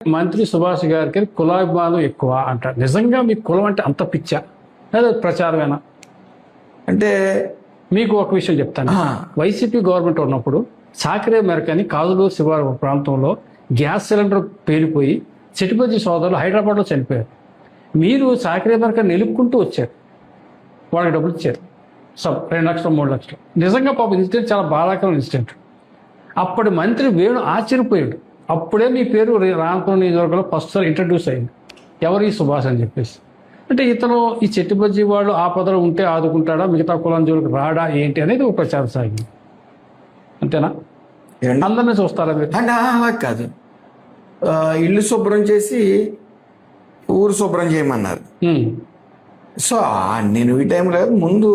మంత్రి సుభాష్ గారికి కులాభిమానం ఎక్కువ అంటారు. నిజంగా మీకు కులం అంటే అంత పిచ్చా లేదా ప్రచారమేనా? అంటే మీకు ఒక విషయం చెప్తాను. వైసీపీ గవర్నమెంట్ ఉన్నప్పుడు సాకరే మెరకని కాదులూరు శివారు ప్రాంతంలో గ్యాస్ సిలిండర్ పేలిపోయి చిటిపల్లి సోదరులు హైదరాబాద్లో చనిపోయారు. మీరు సాకరే మెరకని నిలుపుకుంటూ వచ్చారు, వాళ్ళకి డబ్బులు ఇచ్చారు. 2 లక్షలు 3 లక్షలు. నిజంగా పాపం ఇన్సిడెంట్ చాలా బాధాకరమైన ఇన్సిడెంట్. అప్పటి మంత్రి వేణు ఆశ్చర్యపోయాడు. అప్పుడే మీ పేరు రామపురం నియోజకవర్గంలో ఫస్ట్ సార్ ఇంట్రడ్యూస్ అయింది, ఎవరు ఈ సుభాష్ అని చెప్పేసి. అంటే ఇతను ఈ చెట్టుబజ్జీ వాళ్ళు ఆపదలో ఉంటే ఆదుకుంటాడా, మిగతా కులం జోలికి రాడా ఏంటి అనేది ఒక ప్రచారం సాగింది. అంతేనా? అందరినీ చూస్తారా మీరు? అంటే అలా కాదు, ఇల్లు శుభ్రం చేసి ఊరు శుభ్రం చేయమన్నారు. సో నేను ఈ టైంలో ముందు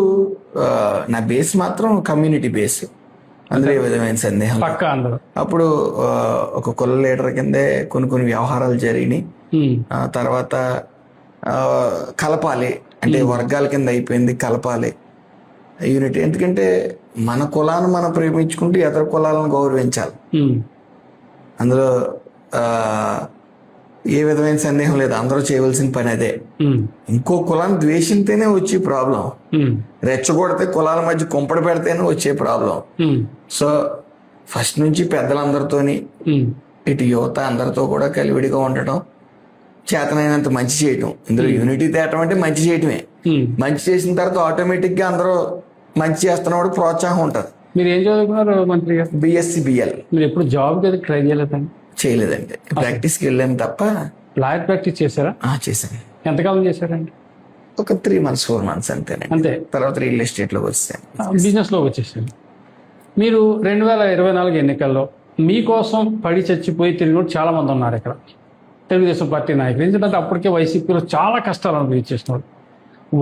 నా బేస్ మాత్రం కమ్యూనిటీ బేస్, అందులో ఏ విధమైన సందేహం. అప్పుడు ఒక కుల లీడర్ కిందే కొన్ని వ్యవహారాలు జరిగినాయి. తర్వాత కలపాలి అంటే వర్గాల కింద అయిపోయింది, కలపాలి యూనిటీ. ఎందుకంటే మన కులాన్ని మనం ప్రేమించుకుంటూ ఇతర కులాలను గౌరవించాలి, అందులో ఏ విధమైన సందేహం లేదు. అందరూ చేయవలసిన పని అదే. ఇంకో కులాన్ని ద్వేషిస్తేనే వచ్చే ప్రాబ్లం, రెచ్చగొడితే కులాల మధ్య కుంపడి పెడితేనే వచ్చే ప్రాబ్లం. సో ఫస్ట్ నుంచి పెద్దలందరితోని ఇటు యువత అందరితో కూడా కలివిడిగా ఉండటం, చేతనైనంత మంచి చేయటం. ఇందులో యూనిటీ తేటం అంటే మంచి చేయటమే. మంచి చేసిన తర్వాత ఆటోమేటిక్ గా అందరూ మంచి చేస్తున్నప్పుడు ప్రోత్సాహం ఉంటుంది. మీరు ఏం చదువుకున్నారు మంత్రి గారు? BSc BL. మీరు ఎప్పుడు జాబ్ ట్రై చేయలేదండి? చేయలేదండి, ప్రాక్టీస్కి వెళ్ళాను తప్ప. లాయర్ ప్రాక్టీస్ చేశారా? చేశాను. ఎంతకాలం చేశారండి? ఒక 3 months 4 months అంతేనండి. అంతే. తర్వాత రియల్ ఎస్టేట్ లోకి వచ్చాను, బిజినెస్ లోకి వచ్చేసాను. మీరు 2024 ఎన్నికల్లో మీకోసం పడి చచ్చిపోయి తిరిగి చాలా మంది ఉన్నారు ఇక్కడ, తెలుగుదేశం పార్టీ నాయకులు. ఎందుకంటే అప్పటికే వైసీపీలో చాలా కష్టాలు అనుభవించేస్తున్నారు.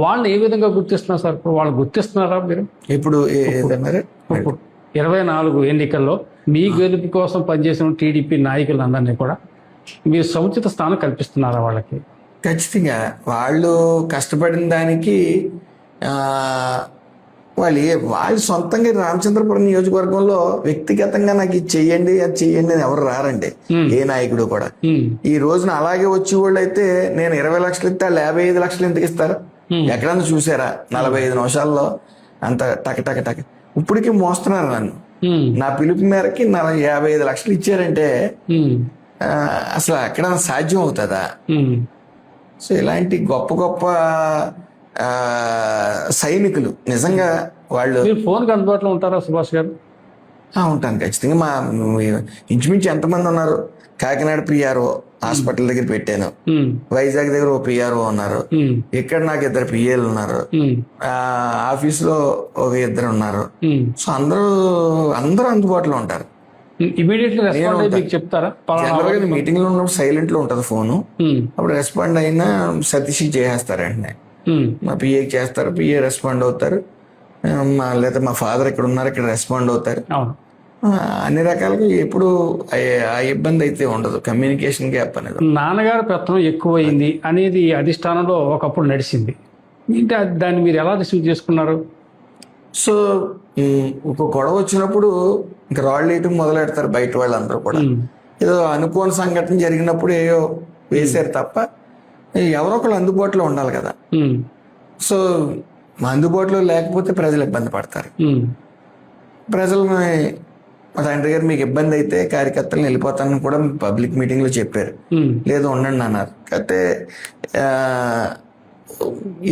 వాళ్ళని ఏ విధంగా గుర్తిస్తున్నారు సార్? వాళ్ళు గుర్తిస్తున్నారా మీరు? ఇప్పుడు 24 ఎన్నికల్లో మీ గెలుపు కోసం పనిచేసిన టీడీపీ నాయకులందరినీ కూడా మీరు సముచిత స్థానం కల్పిస్తున్నారా వాళ్ళకి? ఖచ్చితంగా. వాళ్ళు కష్టపడిన దానికి వాళ్ళు సొంతంగా రామచంద్రపురం నియోజకవర్గంలో వ్యక్తిగతంగా నాకు ఇది చెయ్యండి అది చెయ్యండి అని ఎవరు రారండి, ఏ నాయకుడు కూడా. ఈ రోజున అలాగే వచ్చే వాళ్ళు అయితే నేను 20 లక్షలు ఇస్తే వాళ్ళు 55 లక్షలు ఎందుకు ఇస్తారు? ఎక్కడన్నా చూసారా? 45 నిమిషాల్లో అంత టక టక టక ఇప్పటికీ మోస్తున్నారు నన్ను. నా పిలుపు మేరకి 55 లక్షలు ఇచ్చారంటే అసలు ఎక్కడన్నా సాధ్యం అవుతుందా? సో ఇలాంటి గొప్ప గొప్ప సైనికులు నిజంగా వాళ్ళు. ఫోన్కి అందుబాటులో ఉంటారా సుభాష్ గారు? ఉంటాను ఖచ్చితంగా. మా ఇంచుమించు ఎంతమంది ఉన్నారు? కాకినాడ పిఆర్ఓ హాస్పిటల్ దగ్గర పెట్టాను, వైజాగ్ దగ్గర ఓ పిఆర్ఓ ఉన్నారు, ఇక్కడ నాకు 2 పిఏలు ఉన్నారు, ఆఫీసులో ఒక 2 ఉన్నారు. సో అందరూ అందుబాటులో ఉంటారు. చెప్తారా? మీటింగ్ లో ఉన్నప్పుడు సైలెంట్ లో ఉంటది ఫోను, అప్పుడు రెస్పాండ్ అయినా సతీష్ చేసేస్తారండి. మా పిఏకి చేస్తారు, పిఏ రెస్పాండ్ అవుతారు. లేదా మా ఫాదర్ ఇక్కడ ఉన్నారు, ఇక్కడ రెస్పాండ్ అవుతారు. అన్ని రకాలుగా ఎప్పుడు ఆ ఇబ్బంది అయితే ఉండదు. కమ్యూనికేషన్ గ్యాప్ అనేది. నాన్నగారు పెత్తనం ఎక్కువైంది అనేది అధిష్టానంలో ఒకప్పుడు నడిచింది. ఇంకా దాన్ని మీరు ఎలా రిసీవ్ చేసుకున్నారు? సో ఒక గొడవ వచ్చినప్పుడు ఇంకా రాళ్ళు వేయటం మొదలెడతారు బయట వాళ్ళందరూ కూడా. ఏదో అనుకోని సంఘటన జరిగినప్పుడు ఏయో వేసారు తప్ప ఎవరో ఒకళ్ళు అందుబాటులో ఉండాలి కదా. సో అందుబాటులో లేకపోతే ప్రజలు ఇబ్బంది పడతారు. ప్రజలని మా తండ్రి గారు మీకు ఇబ్బంది అయితే కార్యకర్తలను వెళ్ళిపోతానని కూడా పబ్లిక్ మీటింగ్ లో చెప్పారు. లేదు ఉండండి అన్నారు. అయితే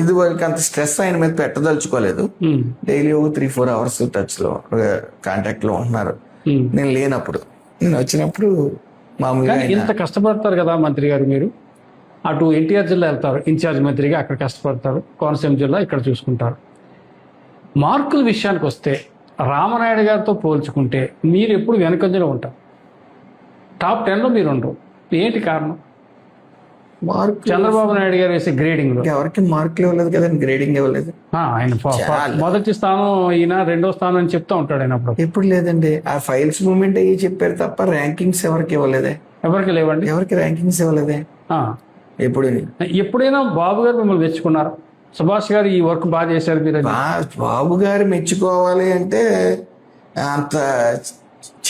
ఇది వాళ్ళకి అంత స్ట్రెస్ ఆయన మీద పెట్టదలుచుకోలేదు. డైలీ ఒక 3-4 hours టచ్ లో కాంటాక్ట్ లో ఉంటున్నారు. నేను లేనప్పుడు, నేను వచ్చినప్పుడు మామూలుగా. ఇంత కష్టపడతారు కదా మంత్రి గారు మీరు, అటు ఎన్టీఆర్ జిల్లా వెళ్తారు ఇన్ఛార్జ్ మంత్రిగా, అక్కడ కష్టపడతారు. కోనసీమ జిల్లా ఇక్కడ చూసుకుంటారు. మార్కుల విషయానికి వస్తే రామనాయుడు గారితో పోల్చుకుంటే మీరు ఎప్పుడు వెనకంజలో ఉంటారు. టాప్ 10లో మీరు ఉండరు. ఏంటి కారణం? చంద్రబాబు నాయుడు గారు వేసే గ్రేడింగ్ లో ఎవరికి మార్కులు ఇవ్వలేదు కదండి, గ్రేడింగ్ ఇవ్వలేదు. ఆయన మొదటి స్థానం, ఈయన 2వ స్థానం అని చెప్తా ఉంటాడు ఆయన. అప్పుడు ఎప్పుడు లేదండి. ఆ ఫైల్స్ మూవ్మెంట్ అయ్యి చెప్పారు తప్ప ర్యాంకింగ్స్ ఎవరికి ఇవ్వలేదే. ఎవరికి లేవండి, ఎవరికి ర్యాంకింగ్స్ ఇవ్వలేదే. ఎప్పుడైనా బాబు గారు మిమ్మల్ని మెచ్చుకున్నారు? సుభాష్ గారు ఈ వర్క్ బాగా చేశారు మీరు? బాబు గారు మెచ్చుకోవాలి అంటే అంత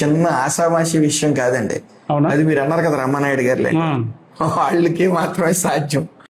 చిన్న ఆషామాషి విషయం కాదండి. అవునా? అది మీరు అన్నారు కదా రమానాయుడు గారులే, ఆ. వాళ్ళకి మాత్రమే సాధ్యం.